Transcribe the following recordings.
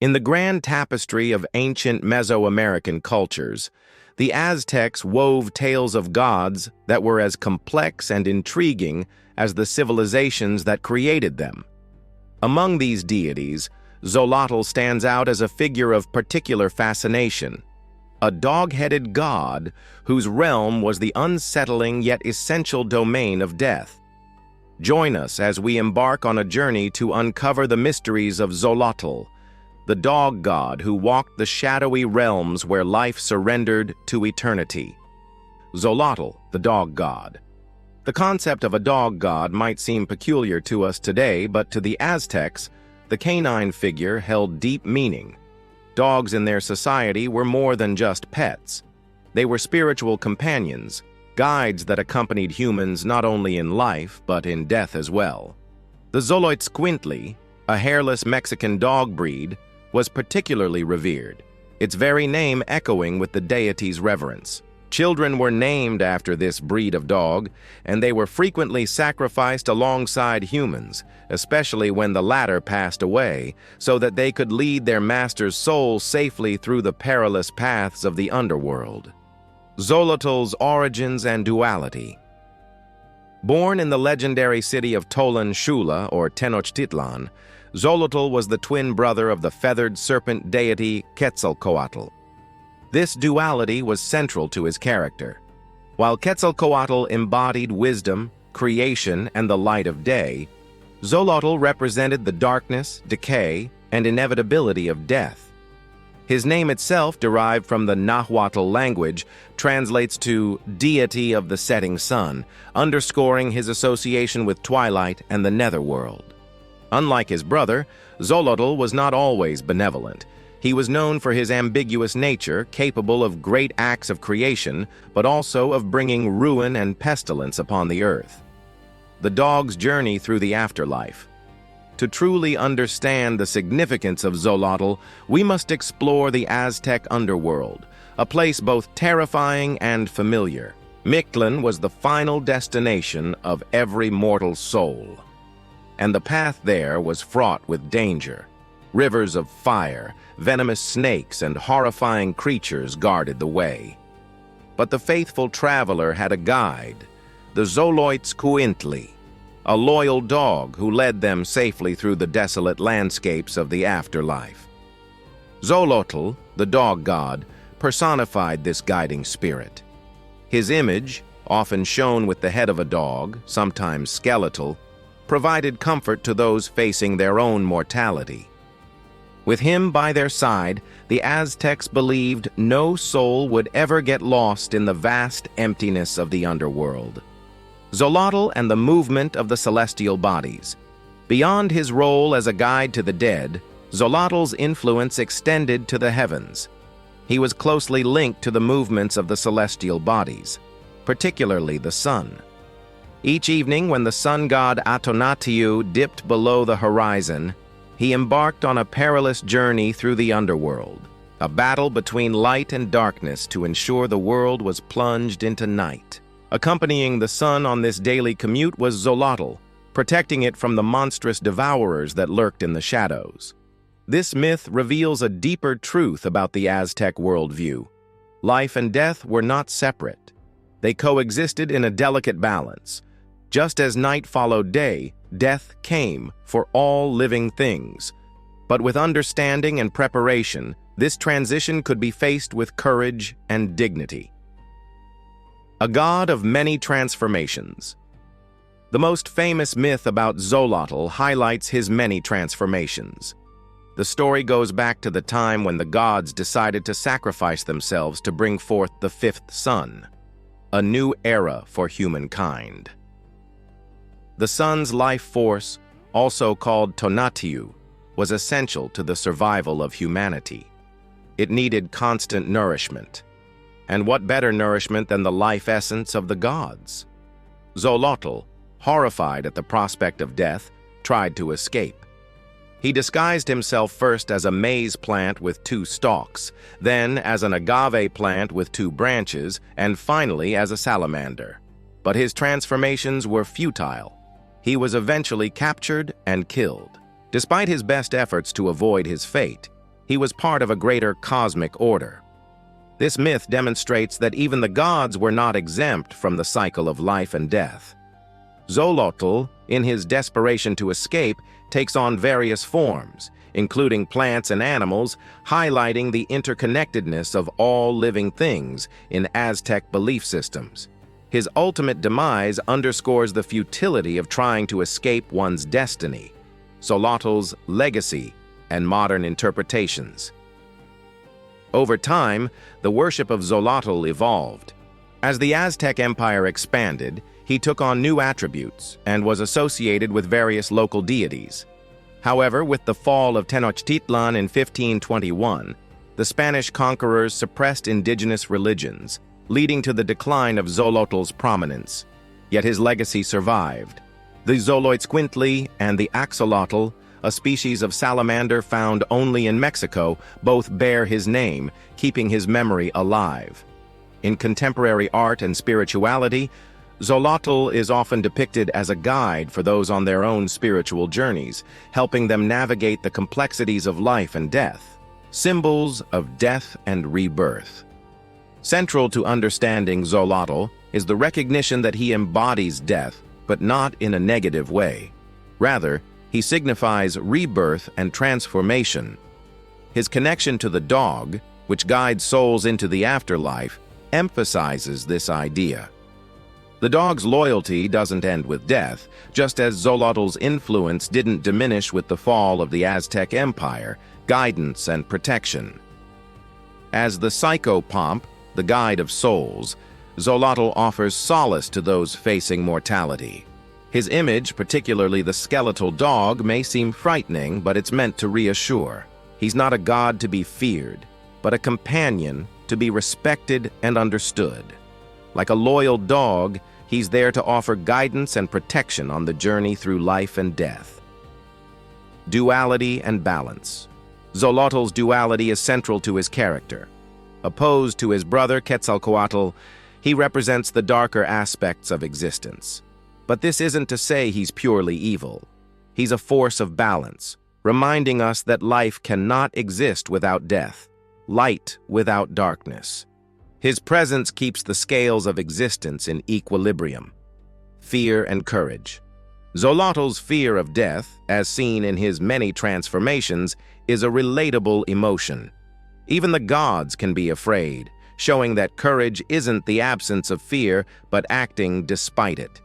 In the grand tapestry of ancient Mesoamerican cultures, the Aztecs wove tales of gods that were as complex and intriguing as the civilizations that created them. Among these deities, Xolotl stands out as a figure of particular fascination, a dog-headed god whose realm was the unsettling yet essential domain of death. Join us as we embark on a journey to uncover the mysteries of Xolotl, the dog god who walked the shadowy realms where life surrendered to eternity. Xolotl, the dog god. The concept of a dog god might seem peculiar to us today, but to the Aztecs, the canine figure held deep meaning. Dogs in their society were more than just pets. They were spiritual companions, guides that accompanied humans not only in life, but in death as well. The Xolotl, a hairless Mexican dog breed, was particularly revered, its very name echoing with the deity's reverence. Children were named after this breed of dog, and they were frequently sacrificed alongside humans, especially when the latter passed away, so that they could lead their master's soul safely through the perilous paths of the underworld. Xolotl's origins and duality. Born in the legendary city of Tolan Shula, or Tenochtitlan, Xolotl was the twin brother of the feathered serpent deity Quetzalcoatl. This duality was central to his character. While Quetzalcoatl embodied wisdom, creation, and the light of day, Xolotl represented the darkness, decay, and inevitability of death. His name itself, derived from the Nahuatl language, translates to deity of the setting sun, underscoring his association with twilight and the netherworld. Unlike his brother, Xolotl was not always benevolent. He was known for his ambiguous nature, capable of great acts of creation, but also of bringing ruin and pestilence upon the earth. The dog's journey through the afterlife. To truly understand the significance of Xolotl, we must explore the Aztec underworld, a place both terrifying and familiar. Mictlan was the final destination of every mortal soul, and the path there was fraught with danger. Rivers of fire, venomous snakes, and horrifying creatures guarded the way. But the faithful traveler had a guide, the Xolotl, a loyal dog who led them safely through the desolate landscapes of the afterlife. Xolotl, the dog god, personified this guiding spirit. His image, often shown with the head of a dog, sometimes skeletal, provided comfort to those facing their own mortality. With him by their side, the Aztecs believed no soul would ever get lost in the vast emptiness of the underworld. Xolotl and the movement of the celestial bodies. Beyond his role as a guide to the dead, Xolotl's influence extended to the heavens. He was closely linked to the movements of the celestial bodies, particularly the sun. Each evening when the sun god Atonatiuh dipped below the horizon, he embarked on a perilous journey through the underworld, a battle between light and darkness to ensure the world was plunged into night. Accompanying the sun on this daily commute was Xolotl, protecting it from the monstrous devourers that lurked in the shadows. This myth reveals a deeper truth about the Aztec worldview. Life and death were not separate. They coexisted in a delicate balance. Just as night followed day, death came for all living things. But with understanding and preparation, this transition could be faced with courage and dignity. A god of many transformations. The most famous myth about Xolotl highlights his many transformations. The story goes back to the time when the gods decided to sacrifice themselves to bring forth the fifth sun, a new era for humankind. The sun's life force, also called Tonatiuh, was essential to the survival of humanity. It needed constant nourishment. And what better nourishment than the life essence of the gods? Xolotl, horrified at the prospect of death, tried to escape. He disguised himself first as a maize plant with 2 stalks, then as an agave plant with 2 branches, and finally as a salamander. But his transformations were futile. He was eventually captured and killed. Despite his best efforts to avoid his fate, He was part of a greater cosmic order. This myth demonstrates that even the gods were not exempt from the cycle of life and death. Xolotl, in his desperation to escape, takes on various forms, including plants and animals, highlighting the interconnectedness of all living things in Aztec belief systems. His ultimate demise underscores the futility of trying to escape one's destiny, Xolotl's legacy, and modern interpretations. Over time, the worship of Xolotl evolved. As the Aztec Empire expanded, he took on new attributes and was associated with various local deities. However, with the fall of Tenochtitlan in 1521, the Spanish conquerors suppressed indigenous religions, leading to the decline of Xolotl's prominence. Yet his legacy survived. The Xoloitzcuintli and the Axolotl, a species of salamander found only in Mexico, both bear his name, keeping his memory alive. In contemporary art and spirituality, Xolotl is often depicted as a guide for those on their own spiritual journeys, helping them navigate the complexities of life and death, symbols of death and rebirth. Central to understanding Xolotl is the recognition that he embodies death, but not in a negative way. Rather, he signifies rebirth and transformation. His connection to the dog, which guides souls into the afterlife, emphasizes this idea. The dog's loyalty doesn't end with death, just as Xolotl's influence didn't diminish with the fall of the Aztec Empire, guidance and protection. As the psychopomp, the guide of souls, Xolotl offers solace to those facing mortality. His image, particularly the skeletal dog, may seem frightening, but it's meant to reassure. He's not a god to be feared, but a companion to be respected and understood. Like a loyal dog, he's there to offer guidance and protection on the journey through life and death. Duality and balance. Xolotl's duality is central to his character. Opposed to his brother Quetzalcoatl, he represents the darker aspects of existence. But this isn't to say he's purely evil. He's a force of balance, reminding us that life cannot exist without death, light without darkness. His presence keeps the scales of existence in equilibrium. Fear and courage. Xolotl's fear of death, as seen in his many transformations, is a relatable emotion. Even the gods can be afraid, showing that courage isn't the absence of fear, but acting despite it.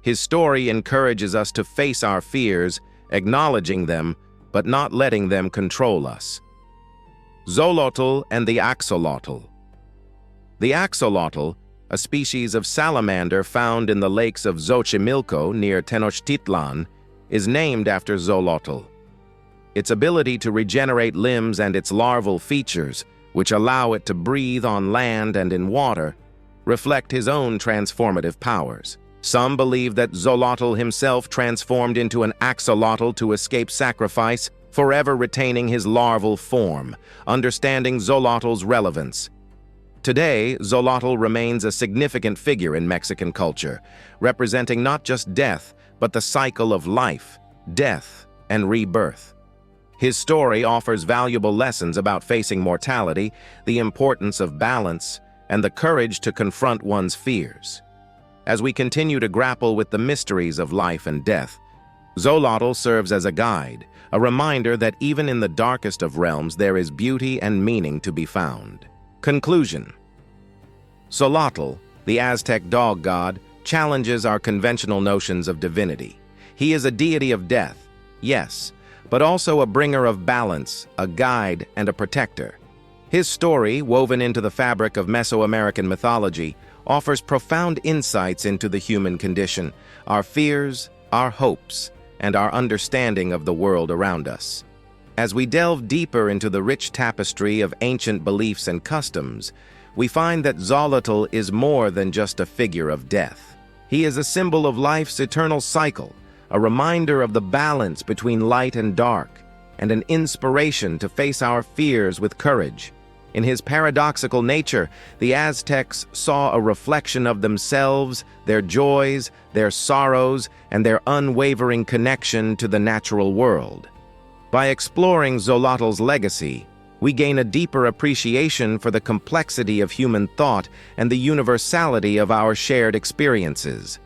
His story encourages us to face our fears, acknowledging them, but not letting them control us. Xolotl and the Axolotl. The axolotl, a species of salamander found in the lakes of Xochimilco near Tenochtitlan, is named after Xolotl. Its ability to regenerate limbs and its larval features, which allow it to breathe on land and in water, reflect his own transformative powers. Some believe that Xolotl himself transformed into an axolotl to escape sacrifice, forever retaining his larval form, understanding Xolotl's relevance. Today, Xolotl remains a significant figure in Mexican culture, representing not just death, but the cycle of life, death, and rebirth. His story offers valuable lessons about facing mortality, the importance of balance, and the courage to confront one's fears. As we continue to grapple with the mysteries of life and death, Xolotl serves as a guide, a reminder that even in the darkest of realms there is beauty and meaning to be found. Conclusion. Xolotl, the Aztec dog god, challenges our conventional notions of divinity. He is a deity of death, yes, but also a bringer of balance, a guide, and a protector. His story, woven into the fabric of Mesoamerican mythology, offers profound insights into the human condition, our fears, our hopes, and our understanding of the world around us. As we delve deeper into the rich tapestry of ancient beliefs and customs, we find that Xolotl is more than just a figure of death. He is a symbol of life's eternal cycle, a reminder of the balance between light and dark, and an inspiration to face our fears with courage. In his paradoxical nature, the Aztecs saw a reflection of themselves, their joys, their sorrows, and their unwavering connection to the natural world. By exploring Xolotl's legacy, we gain a deeper appreciation for the complexity of human thought and the universality of our shared experiences.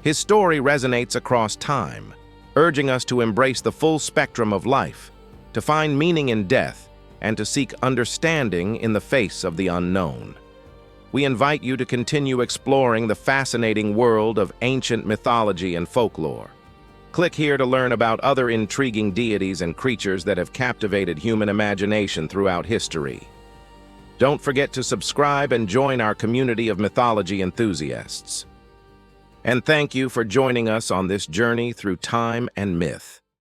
His story resonates across time, urging us to embrace the full spectrum of life, to find meaning in death, and to seek understanding in the face of the unknown. We invite you to continue exploring the fascinating world of ancient mythology and folklore. Click here to learn about other intriguing deities and creatures that have captivated human imagination throughout history. Don't forget to subscribe and join our community of mythology enthusiasts. And thank you for joining us on this journey through time and myth.